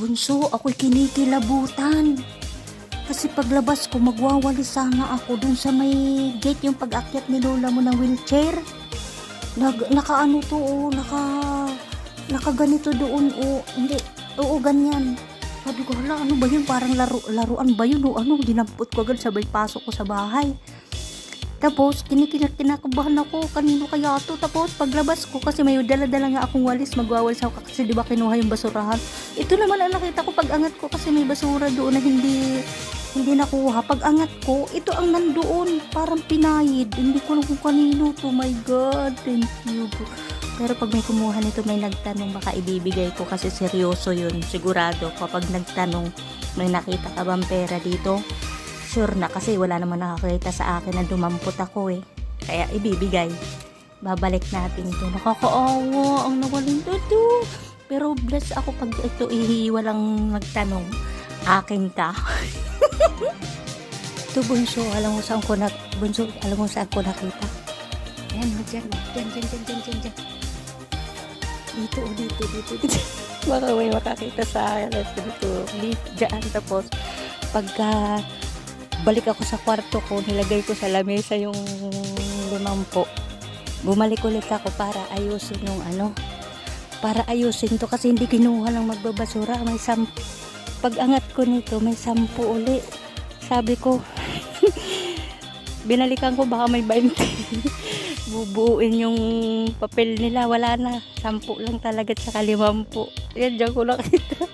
Bunso, ako'y kinikilabutan. Kasi paglabas ko, magwawalis sana ako dun sa may gate, yung pag-akyat ni lola mo ng wheelchair. Naka ano to, naka ganito doon, hindi, ganyan. Sabi ko, hala, ano ba yun? Parang laruan ba yun? Dinampot ko agad, sabay pasok ko sa bahay. Tapos, kinakabahan ako, kanino kaya to? Tapos, paglabas ko, kasi may dala-dala nga akong walis, magwawalis ako kasi di ba kinuha yung basurahan. Ito naman ang nakita ko, pag-angat ko, kasi may basura doon na hindi nakuha. Pag-angat ko, ito ang nandoon, parang pinayid. Hindi ko alam kung kanino to, my God, thank you. Pero pag may kumuha nito, may nagtanong, baka ibibigay ko kasi seryoso yun. Sigurado, kapag nagtanong, may nakita ka bang pera dito? Sure na kasi wala naman nakakita sa akin na dumampot ako eh. Kaya ibibigay. Babalik natin ito. Nakakaawa ang nawaling ito. Pero bless ako pag ito walang nagtanong. Akin ka. Ito bunso, alam mo saan ko nakita? Ayan, dyan. Dito. Baka may makakita sa akin. Dito, dyan. Tapos, pagka balik ako sa kwarto ko, nilagay ko sa lamesa yung 50. Bumalik ulit ako para ayusin to kasi hindi kinuha lang magbabasura. Pag angat ko nito, may 10 uli. Sabi ko, binalikan ko baka may 20. Bubuuin yung papel nila, wala na. 10 lang talaga, tsaka 50. Yan, dyan ko nakita.